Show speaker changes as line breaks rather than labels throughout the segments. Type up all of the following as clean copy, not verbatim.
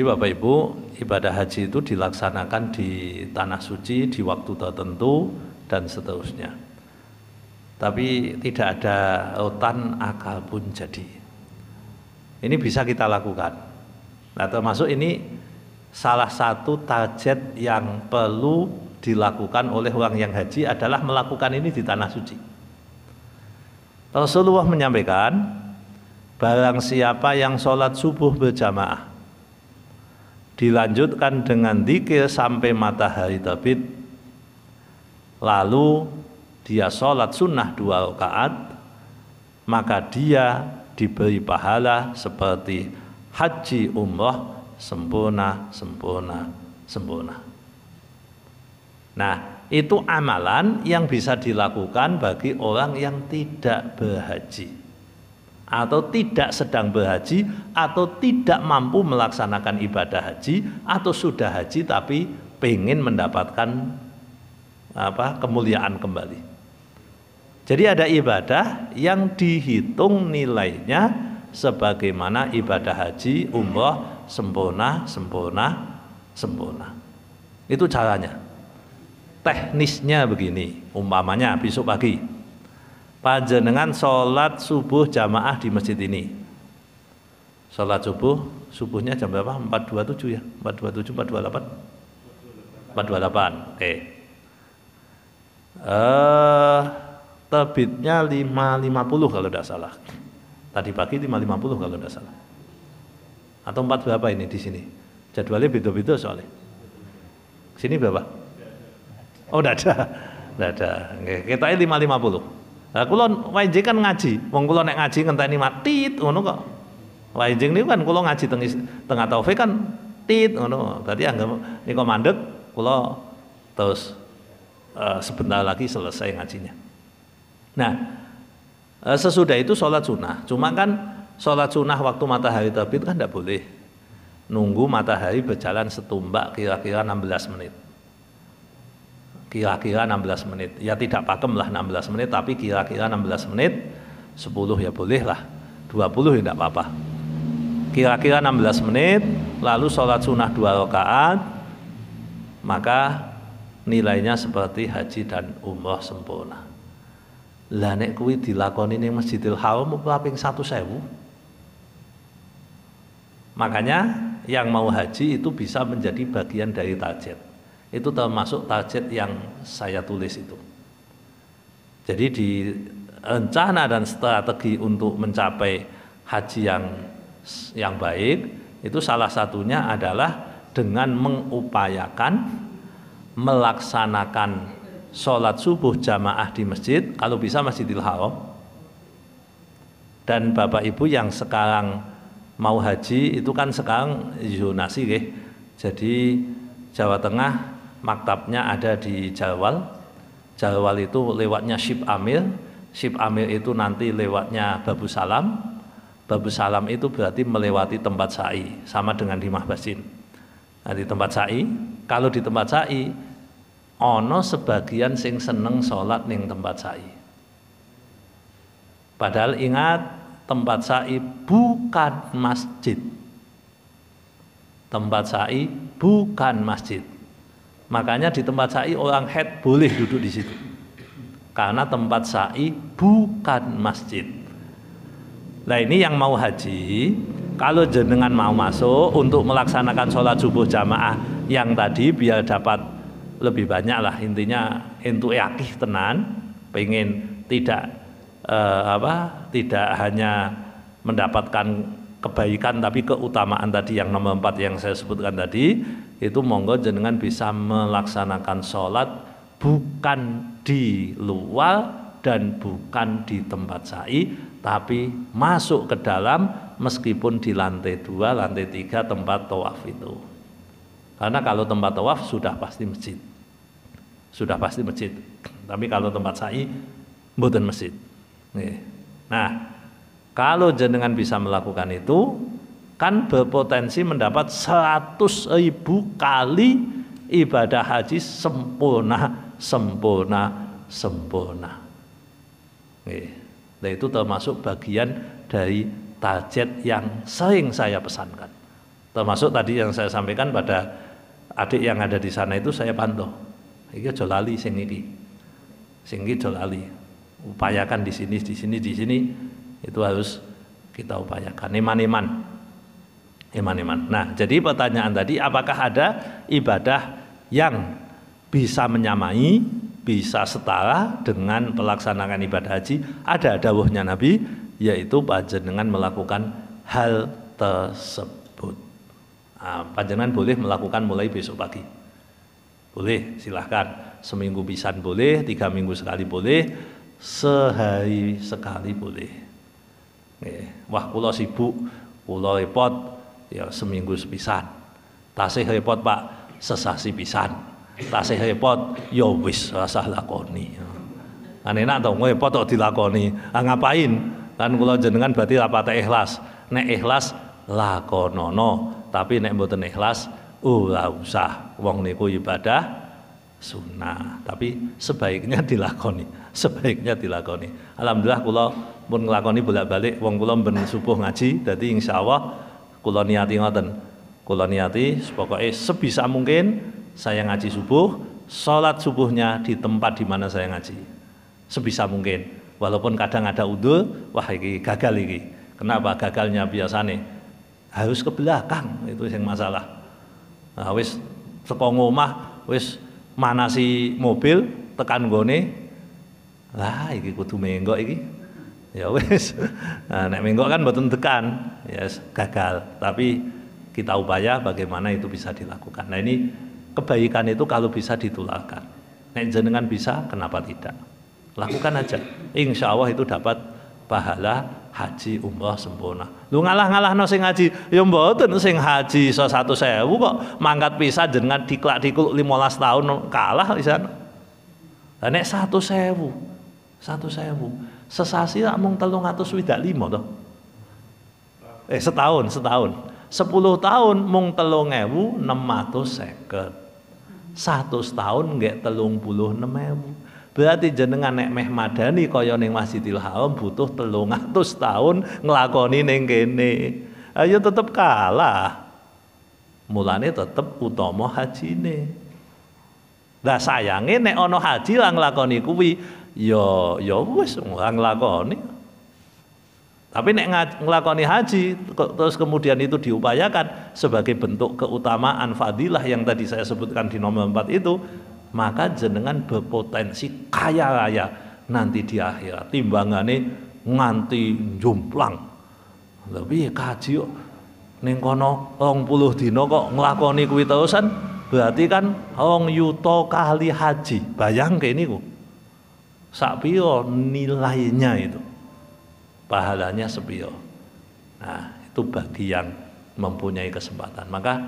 Jadi Bapak Ibu, ibadah haji itu dilaksanakan di tanah suci di waktu tertentu dan seterusnya. Tapi tidak ada rotan akal pun jadi. Ini bisa kita lakukan. Nah, termasuk ini salah satu target yang perlu dilakukan oleh orang yang haji adalah melakukan ini di tanah suci. Rasulullah menyampaikan, barang siapa yang sholat subuh berjamaah dilanjutkan dengan dzikir sampai matahari terbit, lalu dia sholat sunnah 2 rakaat, maka dia diberi pahala seperti haji umrah sempurna. Nah, itu amalan yang bisa dilakukan bagi orang yang tidak berhaji atau tidak sedang berhaji atau tidak mampu melaksanakan ibadah haji atau sudah haji tapi pengen mendapatkan kemuliaan kembali. Jadi ada ibadah yang dihitung nilainya sebagaimana ibadah haji umrah sempurna. Itu caranya. Teknisnya begini, umpamanya besok pagi panjenengan sholat subuh jamaah di masjid ini. Sholat subuhnya jam berapa? 4.27 ya? 4.27, 4.28? 4.28, oke. Terbitnya 5.50 kalau tidak salah. Tadi pagi 5.50 kalau tidak salah. Atau 4 berapa ini di sini? Jadwalnya beda-beda soalnya. Sini berapa? Oh, tidak ada. Kita ini 5.50. Lah kula wajib kan ngaji. Wong kula nek ngaji ngenteni matit ngono kok. Wajib niku kan kula ngaji tengah taufik kan tit ngono. Berarti anggap niku mandek kula terus sebentar lagi selesai ngajinya. Nah, sesudah itu sholat sunnah. Cuma kan sholat sunnah waktu matahari terbit kan tidak boleh. Nunggu matahari berjalan setumbak kira-kira 16 menit. Kira-kira 16 menit, ya tidak pakem lah 16 menit, tapi kira-kira 16 menit, 10 ya boleh lah, 20 ya tidak apa-apa. Kira-kira 16 menit, lalu sholat sunnah 2 rakaat, maka nilainya seperti haji dan umrah sempurna. Lah nek kuwi dilakoni ning Masjidil Haram ping 1.000. Makanya yang mau haji itu bisa menjadi bagian dari target. Itu termasuk target yang saya tulis itu. Jadi di rencana dan strategi untuk mencapai haji yang baik itu salah satunya adalah dengan mengupayakan melaksanakan sholat subuh jamaah di masjid, kalau bisa Masjidil Haram. Dan Bapak Ibu yang sekarang mau haji itu kan sekarang zonasi nggih. Jadi Jawa Tengah maktabnya ada di Jalwal. Jalwal itu lewatnya Syib Amir. Syib Amir itu nanti lewatnya Babu Salam. Babu Salam itu berarti melewati tempat sa'i, sama dengan di Mahbasin. Nah, di tempat sa'i, kalau di tempat sa'i ono sebagian sing seneng sholat ning tempat sa'i. Padahal ingat, tempat sa'i bukan masjid. Tempat sa'i bukan masjid. Makanya di tempat sa'i orang haid boleh duduk di situ. Karena tempat sa'i bukan masjid. Nah, ini yang mau haji, kalau jenengan mau masuk untuk melaksanakan sholat subuh jamaah yang tadi biar dapat lebih banyak lah, intinya entuk yakih tenan, pengen tidak tidak hanya mendapatkan kebaikan tapi keutamaan tadi yang nomor 4 yang saya sebutkan tadi, itu monggo jenengan bisa melaksanakan sholat bukan di luar dan bukan di tempat sa'i, tapi masuk ke dalam meskipun di lantai 2, lantai 3 tempat tawaf itu. Karena kalau tempat tawaf sudah pasti masjid. Sudah pasti masjid. Tapi kalau tempat sa'i mboten masjid. Nah, kalau jenengan bisa melakukan itu, kan berpotensi mendapat 100.000 kali ibadah haji sempurna. Nah, itu termasuk bagian dari target yang sering saya pesankan. Termasuk tadi yang saya sampaikan pada adik yang ada di sana itu saya pantau. Iki aja lali sing iki. Sing iki aja lali. Upayakan di sini, di sini, di sini. Itu harus kita upayakan. Iman. Nah, jadi pertanyaan tadi, apakah ada ibadah yang bisa menyamai, bisa setara dengan pelaksanaan ibadah haji? Ada dawuhnya Nabi, yaitu panjenengan melakukan hal tersebut. Nah, panjenengan boleh melakukan mulai besok pagi. Boleh, silahkan. Seminggu pisan boleh, 3 minggu sekali boleh, sehari sekali boleh. Wah, kula sibuk, kula repot, ya seminggu sepisan. Tasih repot Pak, sesasi pisan. Tasih repot, ya wis rasah lakoni. Kan enak to, repot kok dilakoni. Ngapain? Kan kula jenengan berarti rapate ikhlas. Nek ikhlas lakonono, tapi nek mboten ikhlas ora usah. Wong niku ibadah sunnah, tapi sebaiknya dilakoni. Alhamdulillah kula pun nglakoni bolak-balik. Wong kula ben subuh ngaji, dadi insyaallah kula niati ngoten. Kula niati pokoknya sebisa mungkin saya ngaji subuh, sholat subuhnya di tempat di mana saya ngaji. Sebisa mungkin. Walaupun kadang ada udzur, wah iki gagal iki. Kenapa gagalnya biasanya? Harus ke belakang, itu yang masalah. Nah, wis saka omah, wis manasi mobil tekan gone. Lah iki kudu menggok iki. Ya wis, nah, nek menggok kan mboten tekan, ya yes, gagal. Tapi kita upaya bagaimana itu bisa dilakukan. Nah ini kebaikan itu kalau bisa ditularkan. Nek jenengan bisa, kenapa tidak? Lakukan aja. Insya Allah itu dapat pahala haji umrah sempurna. Lu ngalah-ngalahno sing haji, ya mboten sing haji iso 100.000 kok mangkat pisan jenengan diklak-dikluk 15 tahun kalah pisan. Lah nek 100.000 sesasi mung 325 toh. Setahun 10 tahun mung 3.650. 100 tahun nggih 36.000. Berarti jenengan nek meh madani kaya ning Masjidil Haram butuh 300 tahun nglakoni ning kene. Ayo tetep kalah. Mulane tetep utama hajine. Lah sayange nek ana haji lah nglakoni kuwi ya wis ora nglakoni. Tapi nek nglakoni haji terus kemudian itu diupayakan sebagai bentuk keutamaan fadilah yang tadi saya sebutkan di nomor 4 itu, maka jenengan berpotensi kaya raya nanti di akhirat. Timbangane nganti jomplang. Lebih kaji kok ning kono 20 dina kok nglakoni kuwi terusan, berarti kan 2 yuta kali haji. Bayangke niku. Sak piro nilainya itu? Pahalanya sepiro. Nah, itu bagi yang mempunyai kesempatan. Maka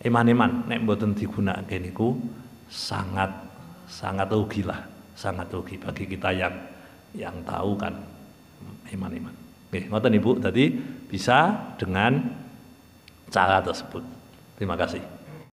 iman-iman nek mboten digunakake niku sangat rugi lah, sangat rugi bagi kita yang tahu kan iman-iman. Oke, ngoten Ibu, tadi bisa dengan cara tersebut. Terima kasih.